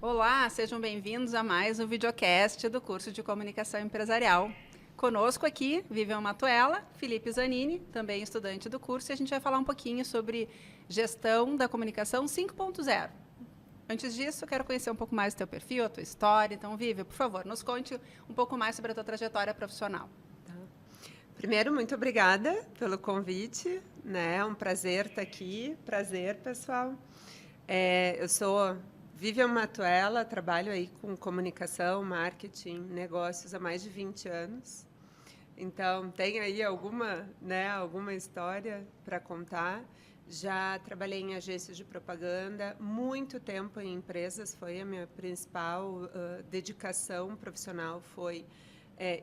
Olá, sejam bem-vindos a mais um videocast do curso de Comunicação Empresarial. Conosco aqui, Vivian Matuela, Felipe Zanini, também estudante do curso, e a gente vai falar um pouquinho sobre gestão da comunicação 5.0. Antes disso, eu quero conhecer um pouco mais do teu perfil, a tua história. Então, Vivian, por favor, nos conte um pouco mais sobre a tua trajetória profissional. Primeiro, muito obrigada pelo convite, né? É um prazer estar aqui. Prazer, pessoal. Eu sou Vivian Matuela, trabalho aí com comunicação, marketing, negócios há mais de 20 anos. Então, tem aí alguma história para contar. Já trabalhei em agências de propaganda, muito tempo em empresas, foi a minha principal dedicação profissional, foi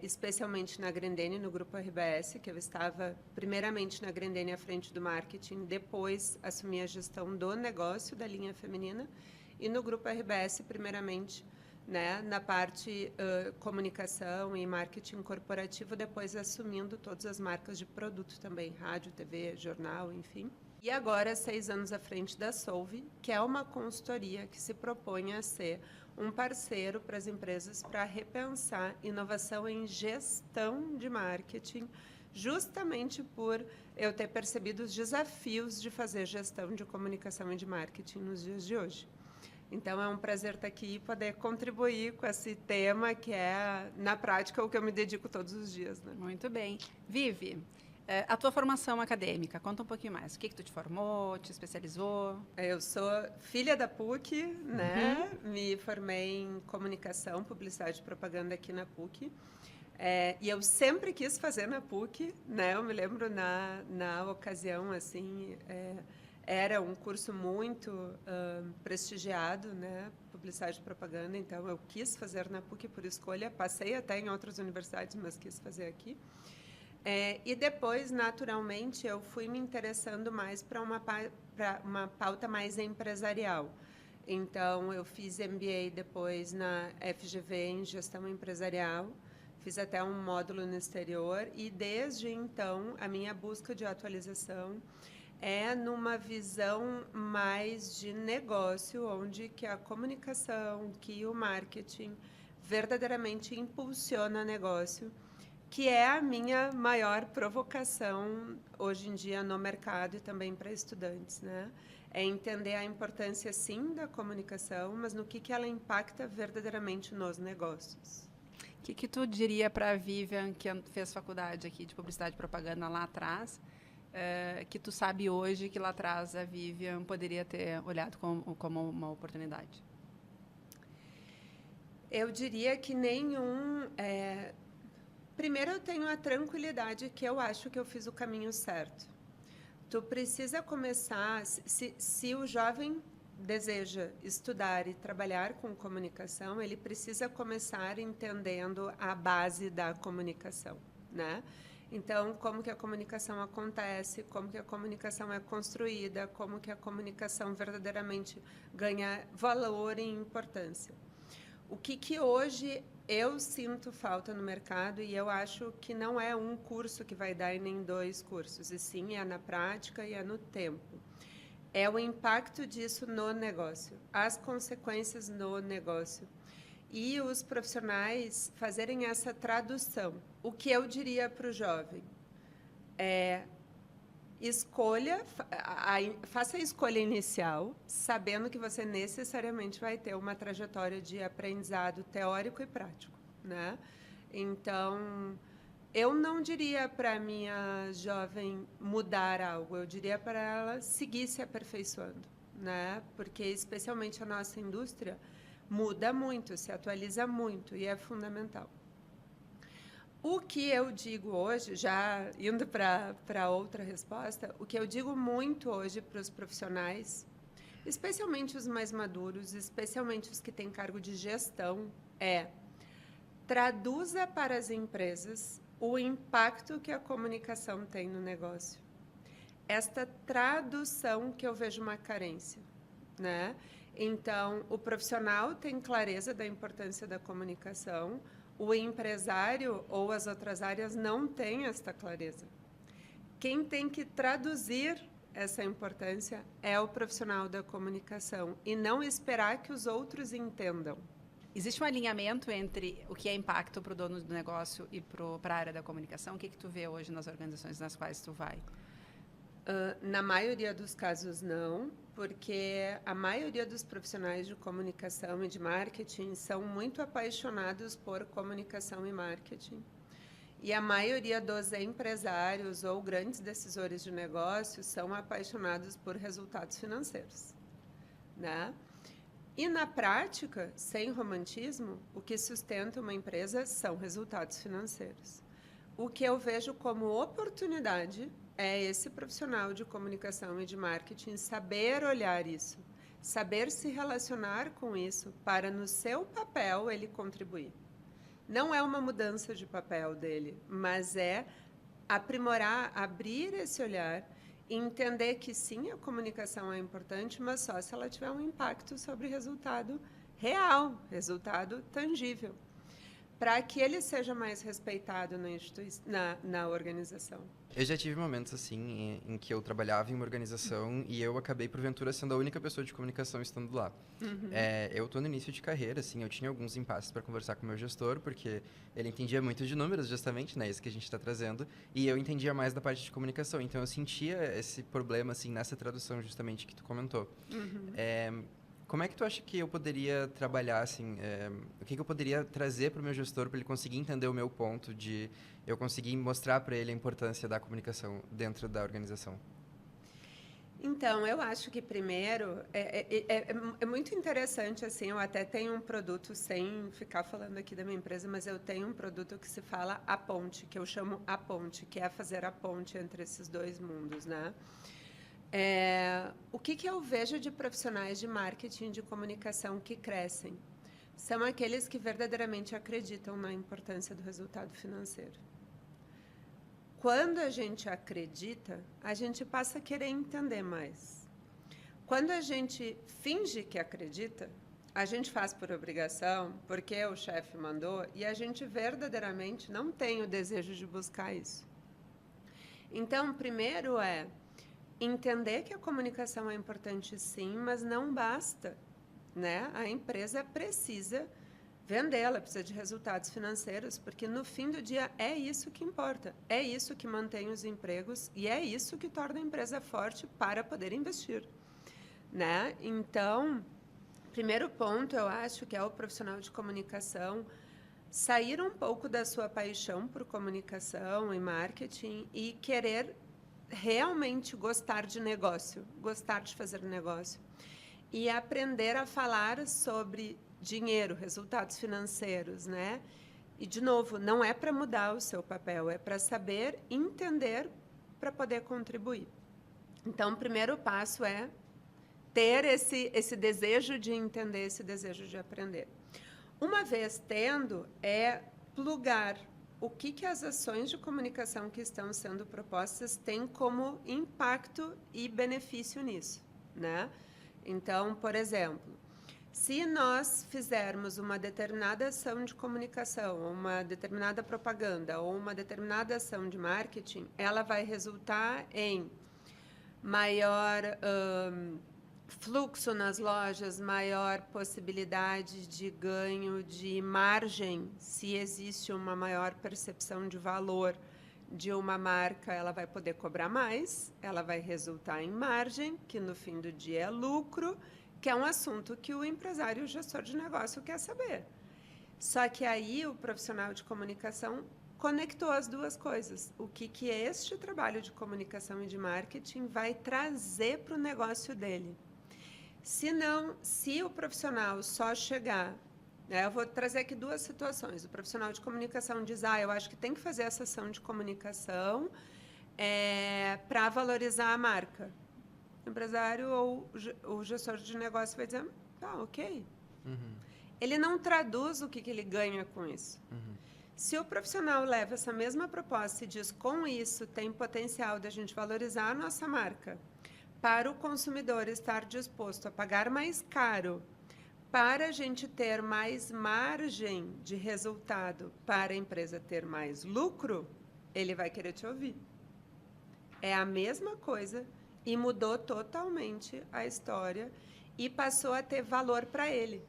especialmente na Grendene, no Grupo RBS, que eu estava primeiramente na Grendene à frente do marketing, depois assumi a gestão do negócio da linha feminina, e no Grupo RBS, primeiramente, né, na parte comunicação e marketing corporativo, depois assumindo todas as marcas de produto também, rádio, TV, jornal, enfim. E agora, 6 anos à frente da Solve, que é uma consultoria que se propõe a ser um parceiro para as empresas para repensar inovação em gestão de marketing, justamente por eu ter percebido os desafios de fazer gestão de comunicação e de marketing nos dias de hoje. Então, é um prazer estar aqui e poder contribuir com esse tema que é, na prática, o que eu me dedico todos os dias. Né? Muito bem. Vivi, a tua formação acadêmica, conta um pouquinho mais. O que tu te formou, te especializou? Eu sou filha da PUC, né? Me formei em comunicação, publicidade e propaganda aqui na PUC. E eu sempre quis fazer na PUC, né? Eu me lembro na ocasião, assim, era um curso muito prestigiado, né? Publicidade e propaganda, então eu quis fazer na PUC por escolha. Passei até em outras universidades, mas quis fazer aqui. E depois, naturalmente, eu fui me interessando mais para uma pauta mais empresarial. Então, eu fiz MBA depois na FGV em gestão empresarial, fiz até um módulo no exterior e, desde então, a minha busca de atualização é numa visão mais de negócio, onde que a comunicação, que o marketing verdadeiramente impulsiona negócio, que é a minha maior provocação hoje em dia no mercado e também para estudantes, né? É entender a importância, sim, da comunicação, mas no que ela impacta verdadeiramente nos negócios. O que tu diria para a Vivian, que fez faculdade aqui de publicidade e propaganda lá atrás, que tu sabe hoje que lá atrás a Vivian poderia ter olhado como uma oportunidade? Eu diria que nenhum... Primeiro, eu tenho a tranquilidade que eu acho que eu fiz o caminho certo. Tu precisa começar... Se o jovem deseja estudar e trabalhar com comunicação, ele precisa começar entendendo a base da comunicação, né? Então, como que a comunicação acontece, como que a comunicação é construída, como que a comunicação verdadeiramente ganha valor e importância. O que hoje eu sinto falta no mercado, e eu acho que não é um curso que vai dar e nem 2 cursos, e sim é na prática e é no tempo. É o impacto disso no negócio, as consequências no negócio. E os profissionais fazerem essa tradução. O que eu diria para o jovem é: faça a escolha inicial, sabendo que você necessariamente vai ter uma trajetória de aprendizado teórico e prático, né? Então, eu não diria para a minha jovem mudar algo, eu diria para ela seguir se aperfeiçoando, né? Porque, especialmente a nossa indústria, muda muito, se atualiza muito e é fundamental. O que eu digo hoje, já indo para outra resposta, o que eu digo muito hoje para os profissionais, especialmente os mais maduros, especialmente os que têm cargo de gestão, é: traduza para as empresas o impacto que a comunicação tem no negócio. Esta tradução que eu vejo uma carência, né? Então, o profissional tem clareza da importância da comunicação, o empresário ou as outras áreas não têm esta clareza. Quem tem que traduzir essa importância é o profissional da comunicação e não esperar que os outros entendam. Existe um alinhamento entre o que é impacto para o dono do negócio e para a área da comunicação? O que tu vê hoje nas organizações nas quais tu vai? Na maioria dos casos, não, porque a maioria dos profissionais de comunicação e de marketing são muito apaixonados por comunicação e marketing. E a maioria dos empresários ou grandes decisores de negócios são apaixonados por resultados financeiros, né? E, na prática, sem romantismo, o que sustenta uma empresa são resultados financeiros. O que eu vejo como oportunidade é esse profissional de comunicação e de marketing saber olhar isso, saber se relacionar com isso para, no seu papel, ele contribuir. Não é uma mudança de papel dele, mas é aprimorar, abrir esse olhar e entender que sim, a comunicação é importante, mas só se ela tiver um impacto sobre resultado real, resultado tangível, para que ele seja mais respeitado na organização. Eu já tive momentos assim em que eu trabalhava em uma organização e eu acabei porventura sendo a única pessoa de comunicação estando lá. Eu estou no início de carreira, assim, eu tinha alguns impasses para conversar com o meu gestor, porque ele entendia muito de números, justamente, né, isso que a gente está trazendo, e eu entendia mais da parte de comunicação, então eu sentia esse problema assim nessa tradução justamente que tu comentou. Como é que tu acha que eu poderia trabalhar, assim, o que eu poderia trazer para o meu gestor para ele conseguir entender o meu ponto de eu conseguir mostrar para ele a importância da comunicação dentro da organização? Então, eu acho que primeiro é muito interessante, assim, eu até tenho um produto, sem ficar falando aqui da minha empresa, mas eu tenho um produto que se fala A Ponte, que eu chamo A Ponte, que é fazer a ponte entre esses dois mundos, né? O que eu vejo de profissionais de marketing e de comunicação que crescem? São aqueles que verdadeiramente acreditam na importância do resultado financeiro. Quando a gente acredita, a gente passa a querer entender mais. Quando a gente finge que acredita, a gente faz por obrigação, porque o chefe mandou, e a gente verdadeiramente não tem o desejo de buscar isso. Então, primeiro entender que a comunicação é importante sim, mas não basta, né? A empresa precisa vender, ela precisa de resultados financeiros, porque no fim do dia é isso que importa, é isso que mantém os empregos e é isso que torna a empresa forte para poder investir, né? Então, primeiro ponto, eu acho que é o profissional de comunicação sair um pouco da sua paixão por comunicação e marketing e querer realmente gostar de negócio, gostar de fazer negócio e aprender a falar sobre dinheiro, resultados financeiros, né? E, de novo, não é para mudar o seu papel, é para saber entender para poder contribuir. Então, o primeiro passo é ter esse desejo de entender, esse desejo de aprender. Uma vez tendo, plugar o que as ações de comunicação que estão sendo propostas têm como impacto e benefício nisso, né? Então, por exemplo, se nós fizermos uma determinada ação de comunicação, uma determinada propaganda ou uma determinada ação de marketing, ela vai resultar em maior fluxo nas lojas, maior possibilidade de ganho de margem, se existe uma maior percepção de valor de uma marca, ela vai poder cobrar mais, ela vai resultar em margem, que no fim do dia é lucro, que é um assunto que o empresário e o gestor de negócio quer saber. Só que aí o profissional de comunicação conectou as duas coisas. O que este trabalho de comunicação e de marketing vai trazer para o negócio dele. Se o profissional só chegar... eu vou trazer aqui duas situações. O profissional de comunicação diz, eu acho que tem que fazer essa ação de comunicação para valorizar a marca. O empresário ou o gestor de negócio vai dizer, ok. Ele não traduz o que ele ganha com isso. Se o profissional leva essa mesma proposta e diz, com isso tem potencial de a gente valorizar a nossa marca, para o consumidor estar disposto a pagar mais caro, para a gente ter mais margem de resultado, para a empresa ter mais lucro, ele vai querer te ouvir. É a mesma coisa e mudou totalmente a história e passou a ter valor para ele.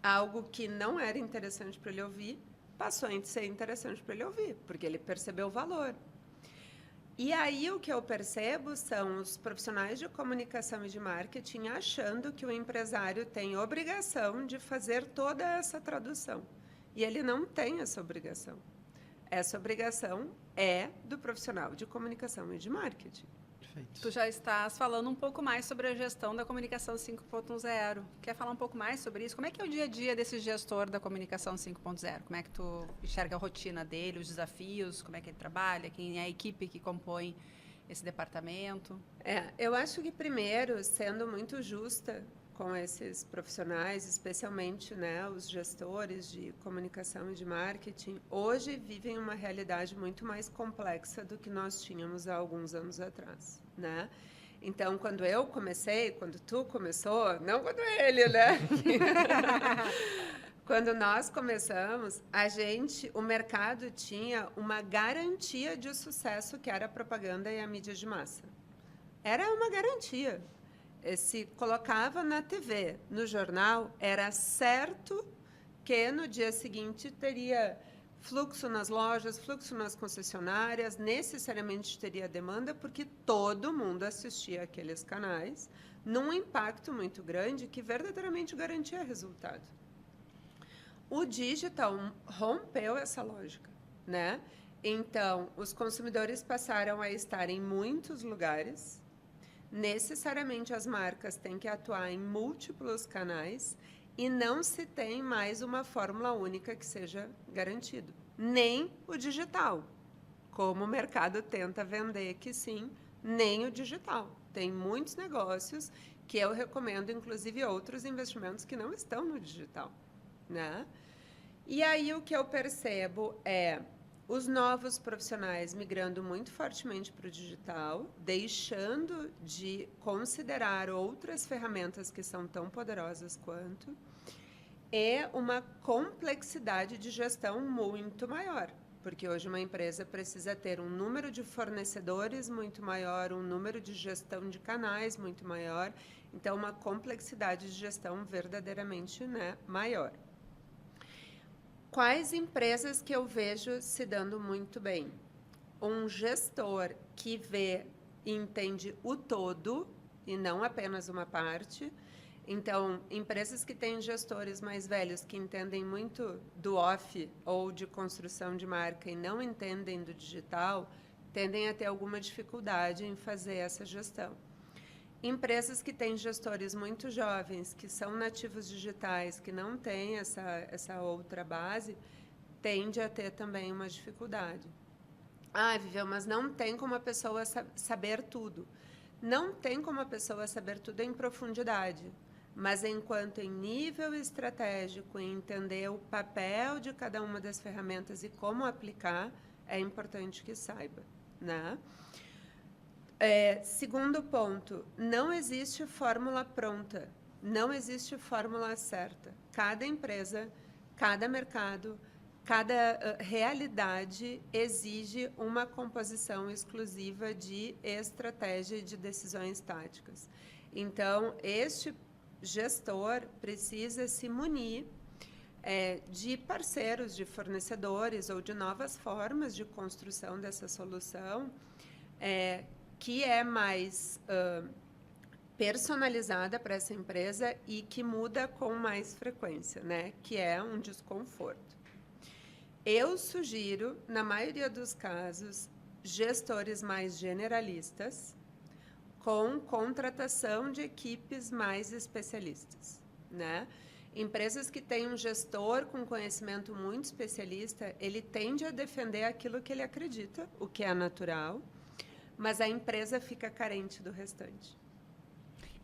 Algo que não era interessante para ele ouvir, passou a ser interessante para ele ouvir, porque ele percebeu o valor. E aí o que eu percebo são os profissionais de comunicação e de marketing achando que o empresário tem obrigação de fazer toda essa tradução. E ele não tem essa obrigação. Essa obrigação é do profissional de comunicação e de marketing. Perfeito. Tu já estás falando um pouco mais sobre a gestão da comunicação 5.0. Quer falar um pouco mais sobre isso? Como é que é o dia a dia desse gestor da comunicação 5.0? Como é que tu enxerga a rotina dele, os desafios, como é que ele trabalha, quem é a equipe que compõe esse departamento? Eu acho que primeiro, sendo muito justa com esses profissionais, especialmente, né, os gestores de comunicação e de marketing, hoje vivem uma realidade muito mais complexa do que nós tínhamos há alguns anos atrás, né? Então, quando eu comecei, quando tu começou, não quando ele, né? Quando nós começamos, o mercado tinha uma garantia de sucesso que era a propaganda e a mídia de massa. Era uma garantia. Se colocava na TV, no jornal, era certo que no dia seguinte teria fluxo nas lojas, fluxo nas concessionárias, necessariamente teria demanda, porque todo mundo assistia aqueles canais num impacto muito grande que verdadeiramente garantia resultado. O digital rompeu essa lógica, né? Então, os consumidores passaram a estar em muitos lugares. Necessariamente as marcas têm que atuar em múltiplos canais e não se tem mais uma fórmula única que seja garantido. Nem o digital, como o mercado tenta vender que sim, nem o digital. Tem muitos negócios que eu recomendo, inclusive outros investimentos que não estão no digital, né? E aí o que eu percebo é os novos profissionais migrando muito fortemente para o digital, deixando de considerar outras ferramentas que são tão poderosas quanto, e uma complexidade de gestão muito maior, porque hoje uma empresa precisa ter um número de fornecedores muito maior, um número de gestão de canais muito maior, então uma complexidade de gestão verdadeiramente, né, maior. Quais empresas que eu vejo se dando muito bem? Um gestor que vê e entende o todo e não apenas uma parte. Então, empresas que têm gestores mais velhos que entendem muito do off ou de construção de marca e não entendem do digital, tendem a ter alguma dificuldade em fazer essa gestão. Empresas que têm gestores muito jovens, que são nativos digitais, que não têm essa outra base, tende a ter também uma dificuldade. Viveu, mas não tem como a pessoa saber tudo. Não tem como a pessoa saber tudo em profundidade, mas enquanto em nível estratégico, em entender o papel de cada uma das ferramentas e como aplicar, é importante que saiba, né? Segundo ponto, não existe fórmula pronta, não existe fórmula certa. Cada empresa, cada mercado, cada realidade exige uma composição exclusiva de estratégia e de decisões táticas. Então, este gestor precisa se munir de parceiros, de fornecedores ou de novas formas de construção dessa solução, que é mais personalizada para essa empresa e que muda com mais frequência, né? Que é um desconforto. Eu sugiro, na maioria dos casos, gestores mais generalistas com contratação de equipes mais especialistas, né? Empresas que têm um gestor com conhecimento muito especialista, ele tende a defender aquilo que ele acredita, o que é natural, mas a empresa fica carente do restante.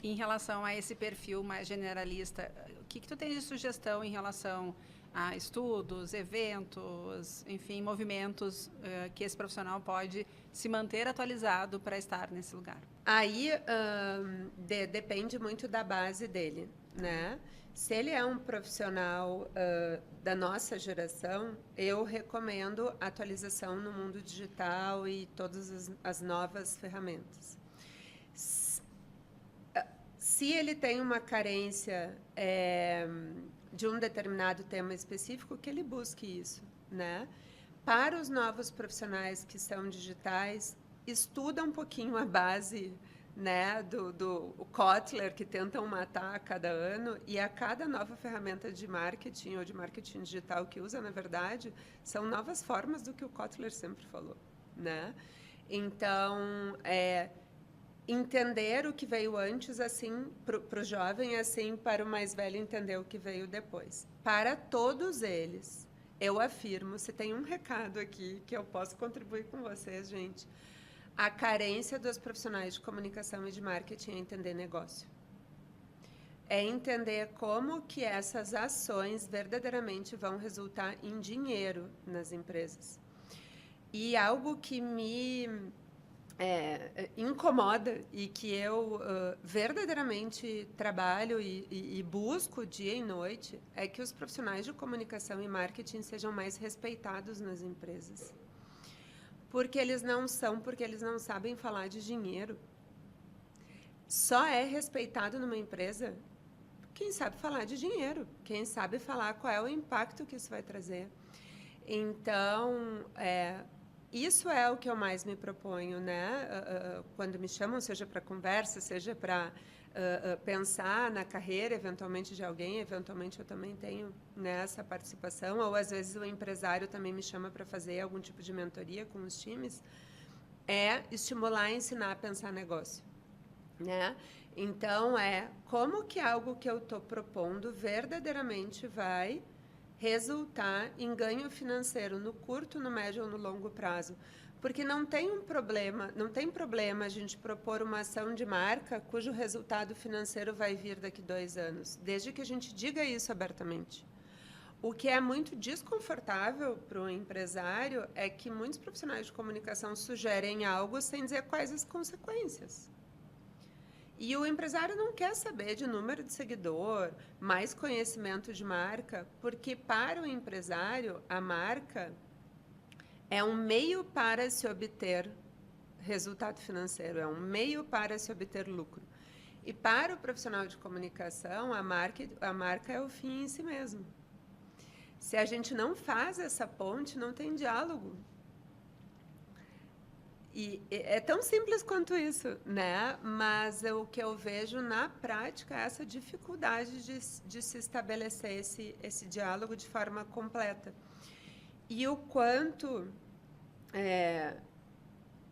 Em relação a esse perfil mais generalista, o que tu tens de sugestão em relação a estudos, eventos, enfim, movimentos que esse profissional pode se manter atualizado para estar nesse lugar? Aí depende muito da base dele, né? Se ele é um profissional da nossa geração, eu recomendo atualização no mundo digital e todas as novas ferramentas. se ele tem uma carência de um determinado tema específico, que ele busque isso, né? Para os novos profissionais que são digitais, estuda um pouquinho a base, né, do Kotler, que tentam matar a cada ano, e a cada nova ferramenta de marketing ou de marketing digital que usa, na verdade, são novas formas do que o Kotler sempre falou, né? Então, entender o que veio antes, assim, para o jovem, assim, para o mais velho entender o que veio depois. Para todos eles, eu afirmo, se tem um recado aqui que eu posso contribuir com vocês, gente, a carência dos profissionais de comunicação e de marketing é entender negócio. É entender como que essas ações verdadeiramente vão resultar em dinheiro nas empresas. E algo que me incomoda e que eu verdadeiramente trabalho e busco dia e noite é que os profissionais de comunicação e marketing sejam mais respeitados nas empresas. Porque eles não sabem falar de dinheiro. Só é respeitado numa empresa quem sabe falar de dinheiro, quem sabe falar qual é o impacto que isso vai trazer. Então, isso é o que eu mais me proponho, né? Quando me chamam, seja para conversa, seja para pensar na carreira, eventualmente, de alguém, eventualmente eu também tenho nessa participação, ou às vezes o empresário também me chama para fazer algum tipo de mentoria com os times, é estimular e ensinar a pensar negócio, né? Então, como que algo que eu estou propondo verdadeiramente vai resultar em ganho financeiro no curto, no médio ou no longo prazo. Porque não tem problema a gente propor uma ação de marca cujo resultado financeiro vai vir daqui 2 anos, desde que a gente diga isso abertamente. O que é muito desconfortável para o empresário é que muitos profissionais de comunicação sugerem algo sem dizer quais as consequências. E o empresário não quer saber de número de seguidor, mais conhecimento de marca, porque para o empresário, a marca é um meio para se obter resultado financeiro, é um meio para se obter lucro. E para o profissional de comunicação, a marca é o fim em si mesmo. Se a gente não faz essa ponte, não tem diálogo. E é tão simples quanto isso, né? Mas o que eu vejo na prática é essa dificuldade de se estabelecer esse diálogo de forma completa. E o quanto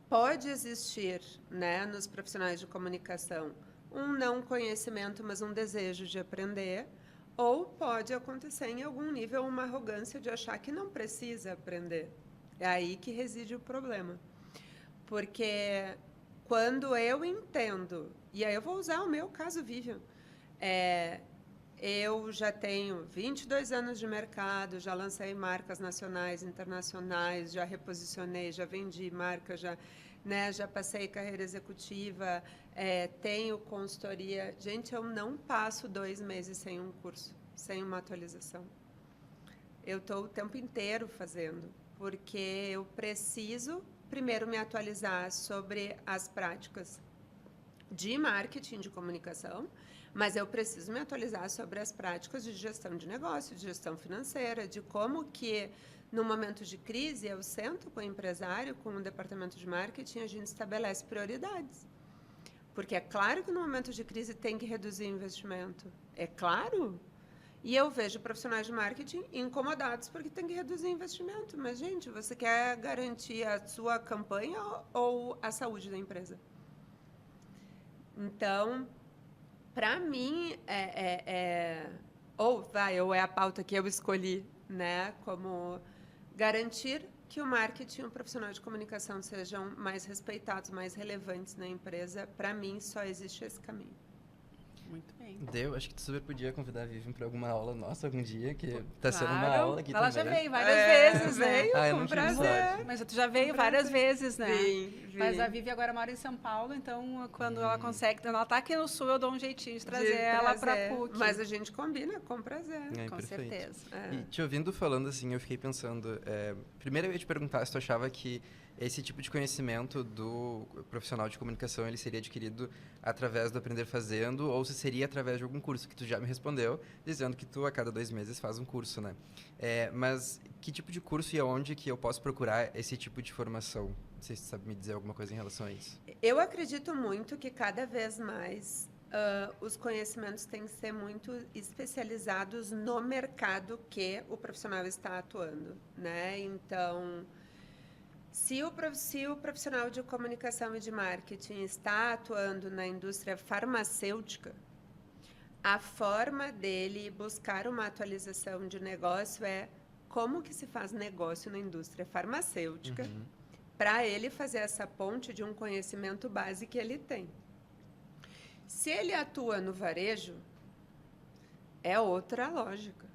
pode existir, né, nos profissionais de comunicação um não conhecimento, mas um desejo de aprender, ou pode acontecer em algum nível uma arrogância de achar que não precisa aprender. É aí que reside o problema. Porque quando eu entendo, e aí eu vou usar o meu caso Vivian, eu já tenho 22 anos de mercado, já lancei marcas nacionais, internacionais, já reposicionei, já vendi marca, já passei carreira executiva, tenho consultoria. Gente, eu não passo 2 meses sem um curso, sem uma atualização. Eu estou o tempo inteiro fazendo, porque eu preciso primeiro me atualizar sobre as práticas de marketing de comunicação, mas eu preciso me atualizar sobre as práticas de gestão de negócio, de gestão financeira, de como que, no momento de crise, eu sento com o empresário, com o departamento de marketing, a gente estabelece prioridades. Porque é claro que no momento de crise tem que reduzir o investimento. É claro. E eu vejo profissionais de marketing incomodados porque tem que reduzir investimento. Mas, gente, você quer garantir a sua campanha ou a saúde da empresa? Então, para mim, ou é a pauta que eu escolhi, né, como garantir que o marketing e o profissional de comunicação sejam mais respeitados, mais relevantes na empresa. Para mim, só existe esse caminho. Muito bem. Acho que tu super podia convidar a Vivian para alguma aula nossa algum dia, que tá sendo uma aula aqui ela também. Já veio várias vezes, né? Eu Com não prazer. Mas tu já veio várias vezes, né? Vim. Mas a Vivi agora mora em São Paulo, então quando ela consegue, ela tá aqui no Sul, eu dou um jeitinho de trazer ela para PUC. Mas a gente combina, com prazer. Com Perfeito. certeza. E te ouvindo falando assim, eu fiquei pensando, primeiro eu ia te perguntar se tu achava que esse tipo de conhecimento do profissional de comunicação, ele seria adquirido através do aprender fazendo, ou se seria através de algum curso, que tu já me respondeu, dizendo que tu a cada 2 meses faz um curso, né? Mas que tipo de curso e aonde que eu posso procurar esse tipo de formação? Não sei se você sabe me dizer alguma coisa em relação a isso. Eu acredito muito que cada vez mais os conhecimentos têm que ser muito especializados no mercado que o profissional está atuando, né? Então, se o profissional de comunicação e de marketing está atuando na indústria farmacêutica, a forma dele buscar uma atualização de negócio é como que se faz negócio na indústria farmacêutica, para ele fazer essa ponte de um conhecimento base que ele tem. Se ele atua no varejo, é outra lógica.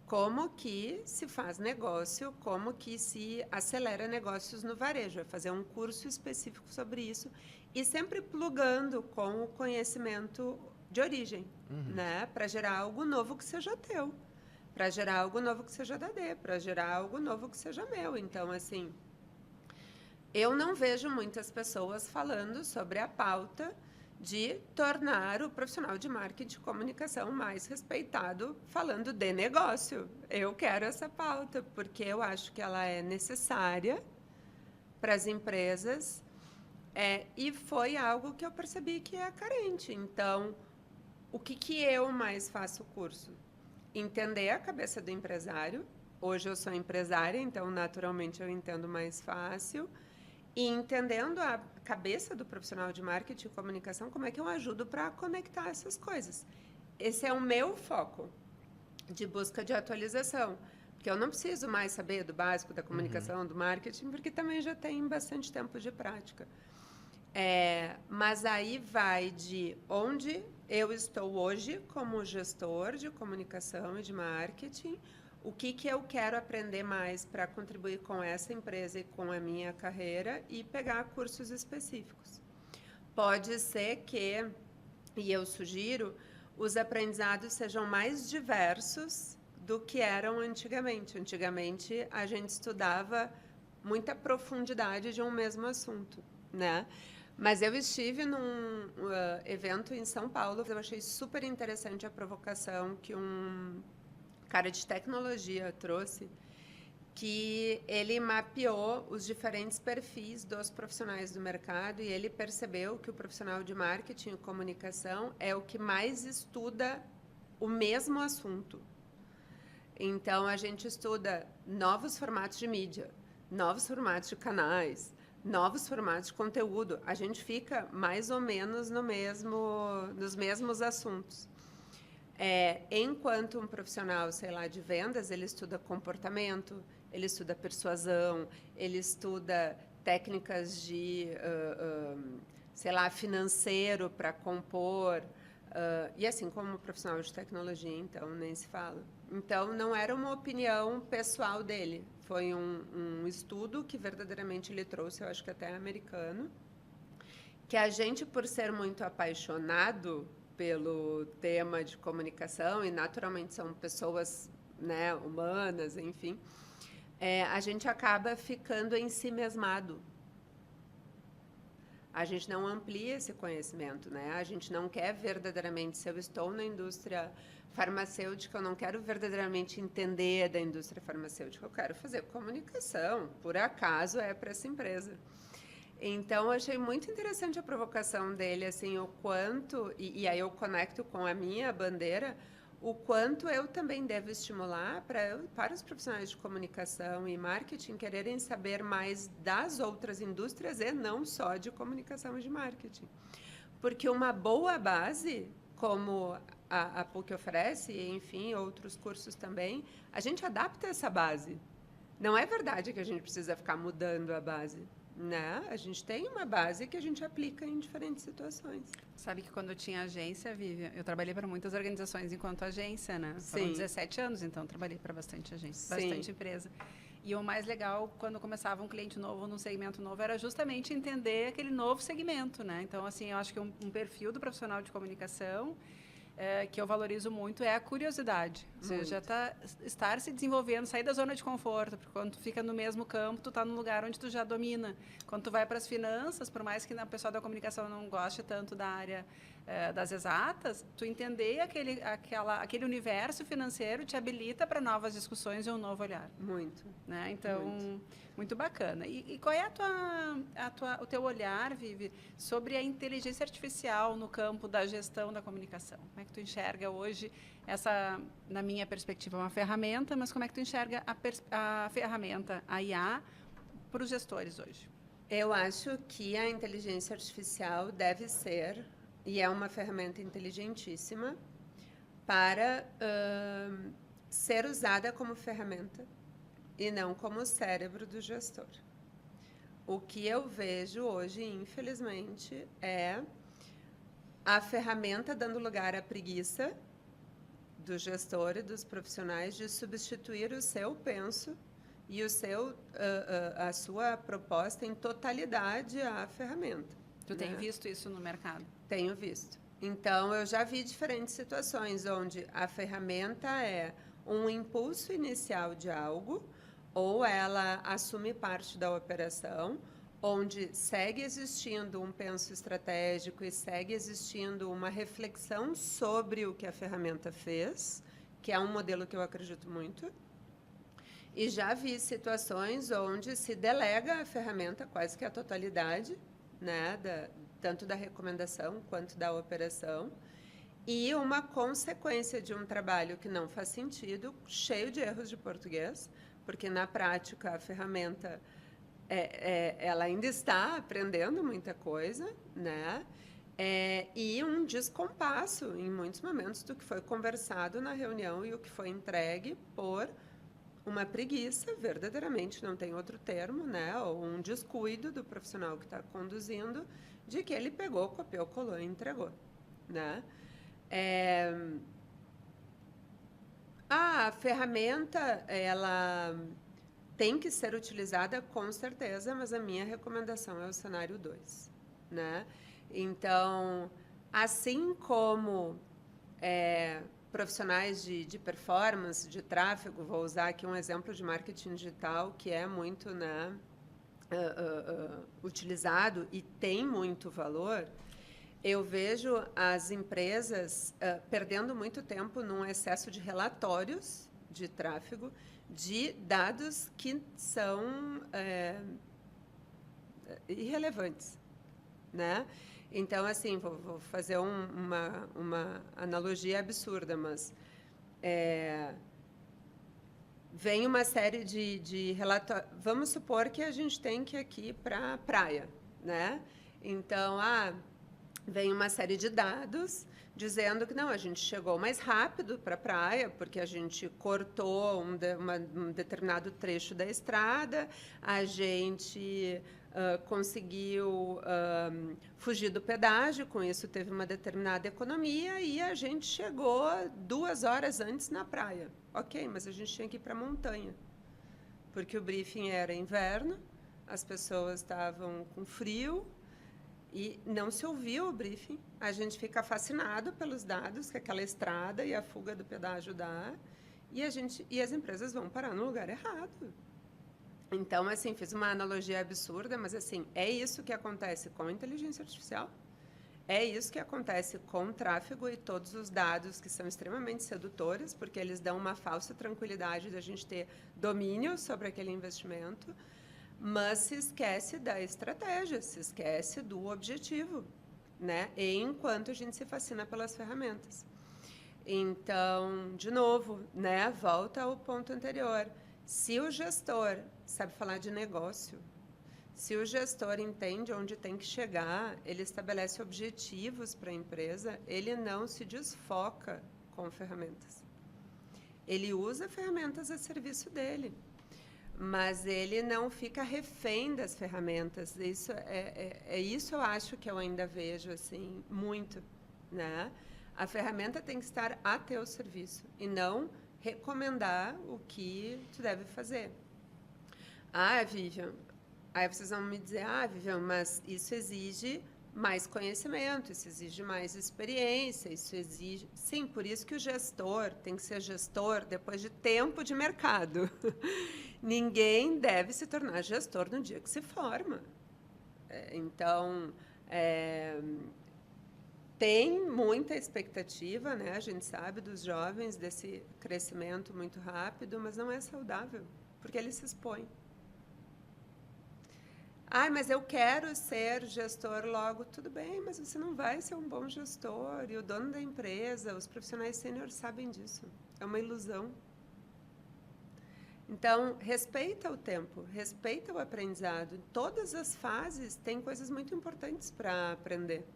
Como que se faz negócio, como que se acelera negócios no varejo. É fazer um curso específico sobre isso e sempre plugando com o conhecimento de origem, né? Para gerar algo novo que seja teu, para gerar algo novo que seja da D, para gerar algo novo que seja meu. Então, assim, eu não vejo muitas pessoas falando sobre a pauta de tornar o profissional de marketing e comunicação mais respeitado falando de negócio. Eu quero essa pauta, porque eu acho que ela é necessária para as empresas e foi algo que eu percebi que é carente. Então, o que eu mais faço o curso? Entender a cabeça do empresário. Hoje eu sou empresária, então, naturalmente, eu entendo mais fácil. E entendendo a cabeça do profissional de marketing e comunicação, como é que eu ajudo para conectar essas coisas. Esse é o meu foco de busca de atualização. Porque eu não preciso mais saber do básico da comunicação, do marketing, porque também já tem bastante tempo de prática. Mas aí vai de onde eu estou hoje como gestor de comunicação e de marketing, o que eu quero aprender mais para contribuir com essa empresa e com a minha carreira e pegar cursos específicos. Pode ser que, e eu sugiro, os aprendizados sejam mais diversos do que eram antigamente. Antigamente, a gente estudava muita profundidade de um mesmo assunto, né? Mas eu estive num evento em São Paulo, eu achei super interessante a provocação que um cara de tecnologia trouxe, que ele mapeou os diferentes perfis dos profissionais do mercado e ele percebeu que o profissional de marketing e comunicação é o que mais estuda o mesmo assunto. Então, a gente estuda novos formatos de mídia, novos formatos de canais, novos formatos de conteúdo. A gente fica mais ou menos nos mesmos assuntos. Enquanto um profissional, sei lá, de vendas, ele estuda comportamento, ele estuda persuasão, ele estuda técnicas de, sei lá, financeiro para compor, e assim como o profissional de tecnologia, então, nem se fala. Então, não era uma opinião pessoal dele, foi um estudo que verdadeiramente ele trouxe, eu acho que até americano, que a gente, por ser muito apaixonado pelo tema de comunicação, e naturalmente são pessoas, né, humanas, enfim, a gente acaba ficando ensimesmado. A gente não amplia esse conhecimento, né? A gente não quer verdadeiramente, se eu estou na indústria farmacêutica, eu não quero verdadeiramente entender da indústria farmacêutica, eu quero fazer comunicação, por acaso é para essa empresa. Então, eu achei muito interessante a provocação dele, assim, o quanto, e aí eu conecto com a minha bandeira, o quanto eu também devo estimular para os profissionais de comunicação e marketing quererem saber mais das outras indústrias e não só de comunicação e de marketing. Porque uma boa base, como a PUC oferece, e, enfim, outros cursos também, a gente adapta essa base. Não é verdade que a gente precisa ficar mudando a base. Né? A gente tem uma base que a gente aplica em diferentes situações. Sabe que quando eu tinha agência, Vivian, eu trabalhei para muitas organizações enquanto agência, né? Sim. Foram 17 anos, então trabalhei para bastante agência, Sim. bastante empresa. E o mais legal, quando começava um cliente novo num segmento novo, era justamente entender aquele novo segmento, né? Então, assim, eu acho que um perfil do profissional de comunicação que eu valorizo muito é a curiosidade. Ou seja, estar se desenvolvendo, sair da zona de conforto, porque quando tu fica no mesmo campo, tu está num lugar onde tu já domina. Quando tu vai para as finanças, por mais que a pessoa da comunicação não goste tanto da área das exatas, tu entender aquele universo financeiro te habilita para novas discussões e um novo olhar. Muito. Né? Então, muito bacana. E qual é o teu olhar, Vivi, sobre a inteligência artificial no campo da gestão da comunicação? Como é que tu enxerga hoje essa, na minha perspectiva, é uma ferramenta, mas como é que tu enxerga a ferramenta, a IA, para os gestores hoje? Eu acho que a inteligência artificial deve ser, e é uma ferramenta inteligentíssima, para ser usada como ferramenta e não como o cérebro do gestor. O que eu vejo hoje, infelizmente, é a ferramenta dando lugar à preguiça do gestor e dos profissionais de substituir o seu penso e a sua proposta em totalidade à ferramenta. Tu tem visto isso no mercado? Tenho visto. Então, eu já vi diferentes situações onde a ferramenta é um impulso inicial de algo, ou ela assume parte da operação, onde segue existindo um penso estratégico e segue existindo uma reflexão sobre o que a ferramenta fez, que é um modelo que eu acredito muito. E já vi situações onde se delega a ferramenta quase que a totalidade, né, tanto da recomendação quanto da operação, e uma consequência de um trabalho que não faz sentido, cheio de erros de português, porque na prática a ferramenta ela ainda está aprendendo muita coisa, né? E um descompasso em muitos momentos do que foi conversado na reunião e o que foi entregue por uma preguiça, verdadeiramente, não tem outro termo, né? Ou um descuido do profissional que está conduzindo, de que ele pegou, copiou, colou e entregou, né? A ferramenta, ela tem que ser utilizada com certeza, mas a minha recomendação é o cenário 2, né? Então, assim como profissionais de performance, de tráfego, vou usar aqui um exemplo de marketing digital que é muito, né, utilizado e tem muito valor, eu vejo as empresas perdendo muito tempo num excesso de relatórios de tráfego, de dados que são irrelevantes, né? Então, assim, vou fazer uma analogia absurda, mas vem uma série de relatórios. Vamos supor que a gente tem que ir aqui para a praia, né? Então, vem uma série de dados dizendo que não, a gente chegou mais rápido para a praia, porque a gente cortou um determinado trecho da estrada, a gente conseguiu fugir do pedágio, com isso teve uma determinada economia e a gente chegou 2 horas antes na praia. Ok, mas a gente tinha que ir para a montanha, porque o briefing era inverno, as pessoas estavam com frio, e não se ouviu o briefing. A gente fica fascinado pelos dados que aquela estrada e a fuga do pedágio dá, e as empresas vão parar no lugar errado. Então, assim, fiz uma analogia absurda, mas assim, é isso que acontece com a inteligência artificial, é isso que acontece com o tráfego e todos os dados que são extremamente sedutores, porque eles dão uma falsa tranquilidade de a gente ter domínio sobre aquele investimento, mas se esquece da estratégia, se esquece do objetivo, né? Enquanto a gente se fascina pelas ferramentas. Então, de novo, né? Volta ao ponto anterior. Se o gestor sabe falar de negócio, se o gestor entende onde tem que chegar, ele estabelece objetivos para a empresa, ele não se desfoca com ferramentas. Ele usa ferramentas a serviço dele, mas ele não fica refém das ferramentas. Isso isso eu acho que eu ainda vejo assim muito, né? A ferramenta tem que estar a teu serviço e não recomendar o que tu deve fazer. Vivian, aí vocês vão me dizer, Vivian, mas isso exige mais conhecimento, isso exige mais experiência, isso exige... Sim, por isso que o gestor tem que ser gestor depois de tempo de mercado. Ninguém deve se tornar gestor no dia que se forma. Então, tem muita expectativa, né? A gente sabe dos jovens desse crescimento muito rápido, mas não é saudável, porque eles se expõem. Mas eu quero ser gestor logo. Tudo bem, mas você não vai ser um bom gestor. E o dono da empresa, os profissionais sêniores sabem disso. É uma ilusão. Então, respeita o tempo, respeita o aprendizado. Em todas as fases tem coisas muito importantes para aprender.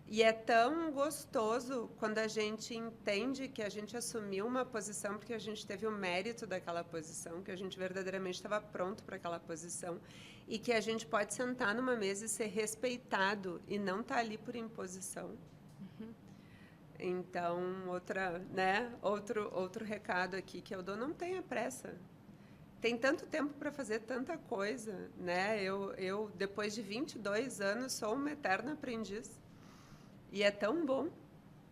E é tão gostoso quando a gente entende que a gente assumiu uma posição porque a gente teve o mérito daquela posição, que a gente verdadeiramente estava pronto para aquela posição e que a gente pode sentar numa mesa e ser respeitado e não estar ali por imposição. Então, outro recado aqui que eu dou, não tenha pressa. Tem tanto tempo para fazer tanta coisa, né? Eu, depois de 22 anos, sou uma eterna aprendiz. E é tão bom,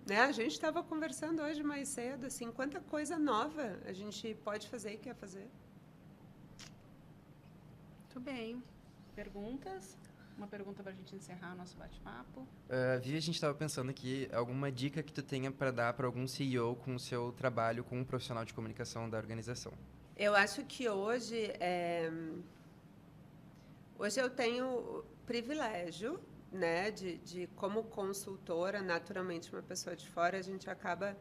né? A gente estava conversando hoje mais cedo, assim, quanta coisa nova a gente pode fazer e quer fazer. Muito bem. Perguntas? Uma pergunta para a gente encerrar o nosso bate-papo. Vivi, a gente estava pensando aqui, alguma dica que tu tenha para dar para algum CEO com o seu trabalho com um profissional de comunicação da organização? Eu acho que hoje eu tenho o privilégio, né, de como consultora, naturalmente uma pessoa de fora, a gente acaba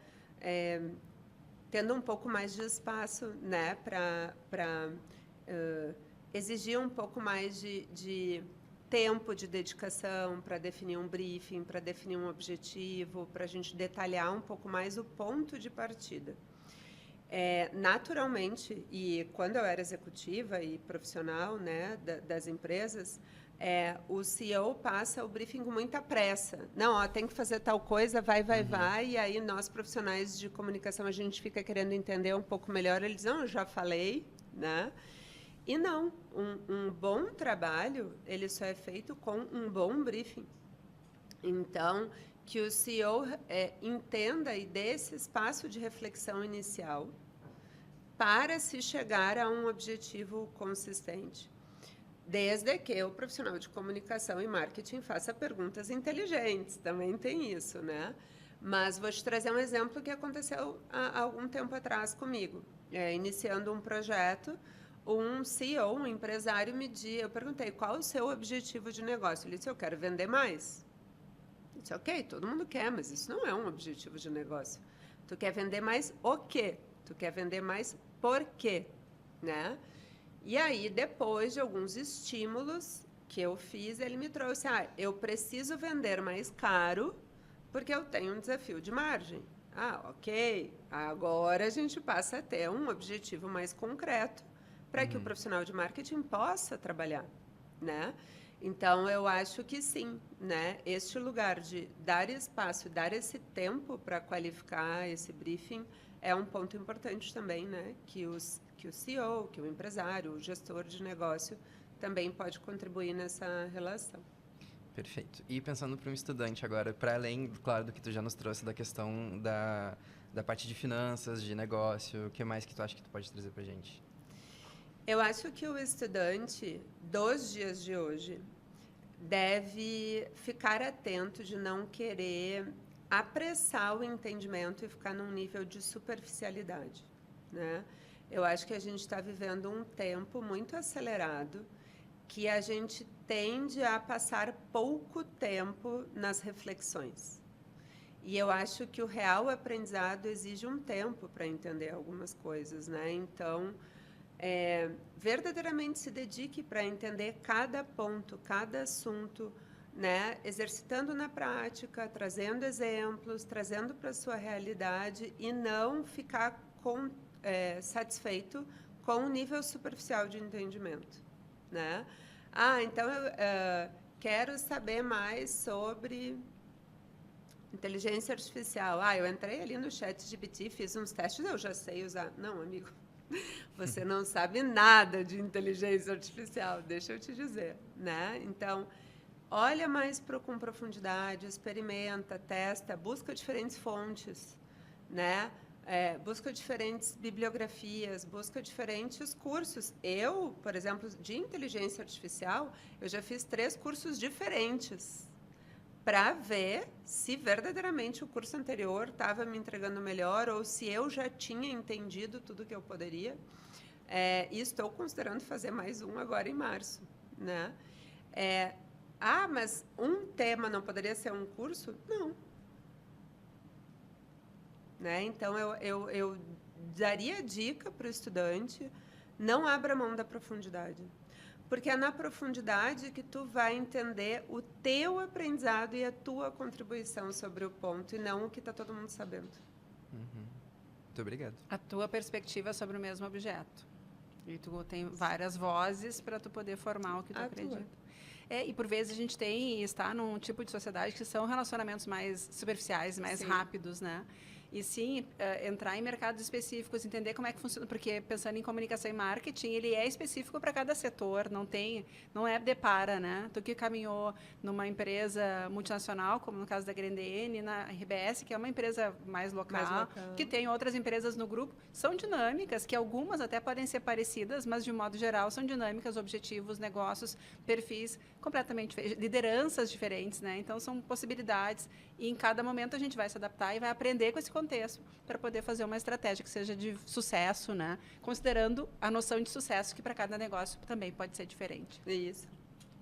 tendo um pouco mais de espaço, né, para exigir um pouco mais de tempo de dedicação para definir um briefing, para definir um objetivo, para a gente detalhar um pouco mais o ponto de partida. Naturalmente, e quando eu era executiva e profissional, né, das empresas, o CEO passa o briefing com muita pressa. Não, tem que fazer tal coisa, vai, e aí nós, profissionais de comunicação, a gente fica querendo entender um pouco melhor. Eles dizem, eu já falei, né? E não, um bom trabalho, ele só é feito com um bom briefing. Então, que o CEO entenda e dê esse espaço de reflexão inicial para se chegar a um objetivo consistente. Desde que o profissional de comunicação e marketing faça perguntas inteligentes, também tem isso, né? Mas vou te trazer um exemplo que aconteceu há algum tempo atrás comigo. Iniciando um projeto, um CEO, um empresário, eu perguntei, qual o seu objetivo de negócio? Ele disse, eu quero vender mais. Eu disse, ok, todo mundo quer, mas isso não é um objetivo de negócio. Tu quer vender mais o quê? Tu quer vender mais por quê? Né? E aí, depois de alguns estímulos que eu fiz, ele me trouxe, eu preciso vender mais caro porque eu tenho um desafio de margem. Ok, agora a gente passa a ter um objetivo mais concreto para que o profissional de marketing possa trabalhar, né? Então, eu acho que sim, né? Este lugar de dar espaço, dar esse tempo para qualificar esse briefing é um ponto importante também, né? Que o CEO, que o empresário, o gestor de negócio também pode contribuir nessa relação. Perfeito. E pensando para um estudante agora, para além, claro, do que tu já nos trouxe da questão da parte de finanças, de negócio, o que mais que tu acha que tu pode trazer para a gente? Eu acho que o estudante dos dias de hoje deve ficar atento de não querer apressar o entendimento e ficar num nível de superficialidade, né? Eu acho que a gente está vivendo um tempo muito acelerado que a gente tende a passar pouco tempo nas reflexões. E eu acho que o real aprendizado exige um tempo para entender algumas coisas, né? Então, verdadeiramente se dedique para entender cada ponto, cada assunto, né? Exercitando na prática, trazendo exemplos, trazendo para a sua realidade e não ficar satisfeito com o nível superficial de entendimento, né? Então eu quero saber mais sobre inteligência artificial. Eu entrei ali no ChatGPT, fiz uns testes, eu já sei usar. Não, amigo, você não sabe nada de inteligência artificial, deixa eu te dizer, né? Então, olha mais com profundidade, experimenta, testa, busca diferentes fontes, né? Busca diferentes bibliografias, busca diferentes cursos. Eu, por exemplo, de inteligência artificial, eu já fiz 3 cursos diferentes para ver se verdadeiramente o curso anterior estava me entregando melhor ou se eu já tinha entendido tudo que eu poderia. E estou considerando fazer mais um agora em março, né? Mas um tema não poderia ser um curso? Não. Né? Então, eu daria dica para o estudante, não abra mão da profundidade. Porque é na profundidade que tu vai entender o teu aprendizado e a tua contribuição sobre o ponto, e não o que está todo mundo sabendo. Muito obrigado. A tua perspectiva sobre o mesmo objeto. E tu tem várias vozes para tu poder formar o que tu acredita. E por vezes a gente está num tipo de sociedade que são relacionamentos mais superficiais, mais rápidos, né? E sim, entrar em mercados específicos, entender como é que funciona, porque pensando em comunicação e marketing, ele é específico para cada setor, não é depara, né? Tu que caminhou numa empresa multinacional, como no caso da Grendene, na RBS, que é uma empresa mais local, que tem outras empresas no grupo, são dinâmicas, que algumas até podem ser parecidas, mas de um modo geral são dinâmicas, objetivos, negócios, perfis completamente diferentes, lideranças diferentes, né? Então são possibilidades, e em cada momento a gente vai se adaptar e vai aprender com esse contexto para poder fazer uma estratégia que seja de sucesso, né? Considerando a noção de sucesso que para cada negócio também pode ser diferente. Isso.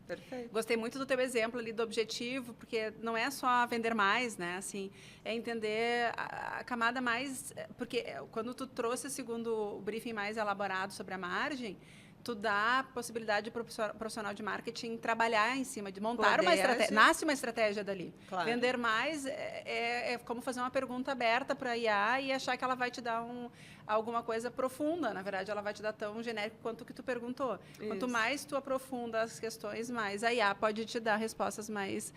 Perfeito. Gostei muito do teu exemplo ali do objetivo, porque não é só vender mais, né? Assim, é entender a camada mais, porque quando tu trouxe, segundo o briefing mais elaborado sobre a margem, tu dá a possibilidade para o profissional de marketing trabalhar em cima, de montar uma estratégia. Nasce uma estratégia dali. Claro. Vender mais é como fazer uma pergunta aberta para a IA e achar que ela vai te dar alguma coisa profunda. Na verdade, ela vai te dar tão genérico quanto o que tu perguntou. Isso. Quanto mais tu aprofunda as questões, mais a IA pode te dar respostas mais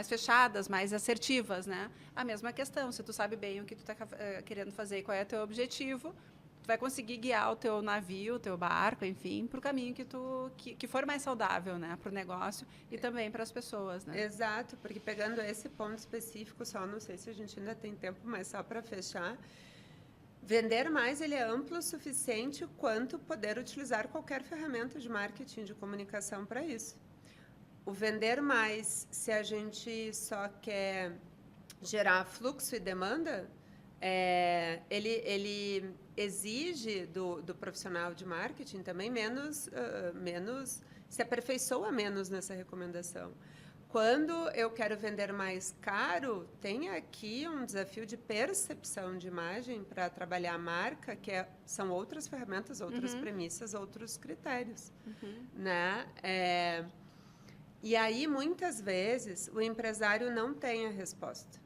fechadas, mais assertivas, né? A mesma questão. Se tu sabe bem o que tu está querendo fazer e qual é o teu objetivo, tu vai conseguir guiar o teu navio, o teu barco, enfim, para o caminho que for mais saudável, né, para o negócio e também para as pessoas, né? Exato, porque pegando esse ponto específico, só não sei se a gente ainda tem tempo, mas só para fechar, vender mais ele é amplo o suficiente quanto poder utilizar qualquer ferramenta de marketing, de comunicação para isso. O vender mais, se a gente só quer gerar fluxo e demanda, ele exige do profissional de marketing também menos se aperfeiçoa menos nessa recomendação. Quando eu quero vender mais caro, tem aqui um desafio de percepção de imagem para trabalhar a marca, que são outras ferramentas, outras premissas, outros critérios, né? E aí, muitas vezes, o empresário não tem a resposta.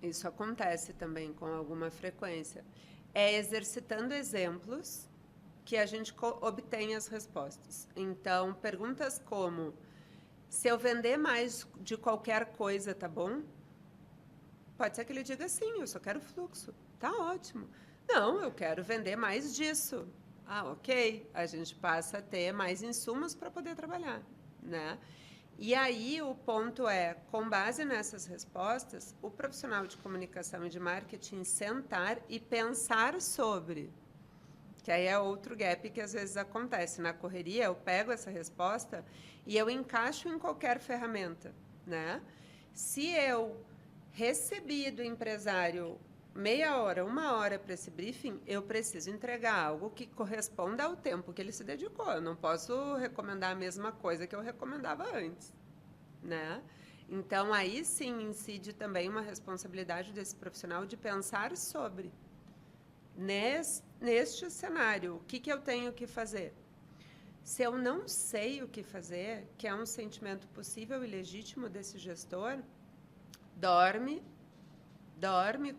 Isso acontece também com alguma frequência. É exercitando exemplos que a gente obtém as respostas. Então, perguntas como: se eu vender mais de qualquer coisa, tá bom? Pode ser que ele diga sim, eu só quero fluxo. Tá ótimo. Não, eu quero vender mais disso. Ok. A gente passa a ter mais insumos para poder trabalhar, né? E aí o ponto com base nessas respostas, o profissional de comunicação e de marketing sentar e pensar sobre, que aí é outro gap que às vezes acontece. Na correria, eu pego essa resposta e eu encaixo em qualquer ferramenta, né? Se eu recebi do empresário meia hora, 1 hora para esse briefing, eu preciso entregar algo que corresponda ao tempo que ele se dedicou. Eu não posso recomendar a mesma coisa que eu recomendava antes, né? Então, aí sim incide também uma responsabilidade desse profissional de pensar sobre, neste cenário, o que eu tenho que fazer? Se eu não sei o que fazer, que é um sentimento possível e legítimo desse gestor, dorme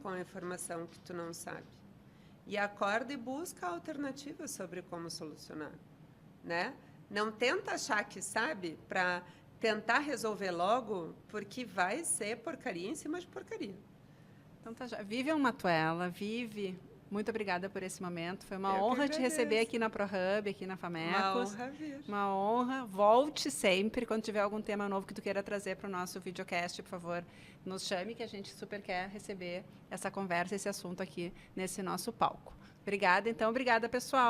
com a informação que tu não sabe. E acorda e busca alternativas sobre como solucionar, né? Não tenta achar que sabe para tentar resolver logo, porque vai ser porcaria em cima de porcaria. Então, vive uma Matuela, vive Muito obrigada por esse momento. Foi uma Eu que honra te receber agradeço. aqui na ProHub, aqui na Famecos. Uma honra vir. Uma honra. Volte sempre. Quando tiver algum tema novo que tu queira trazer para o nosso videocast, por favor, nos chame, que a gente super quer receber essa conversa, esse assunto aqui nesse nosso palco. Obrigada, então. Obrigada, pessoal.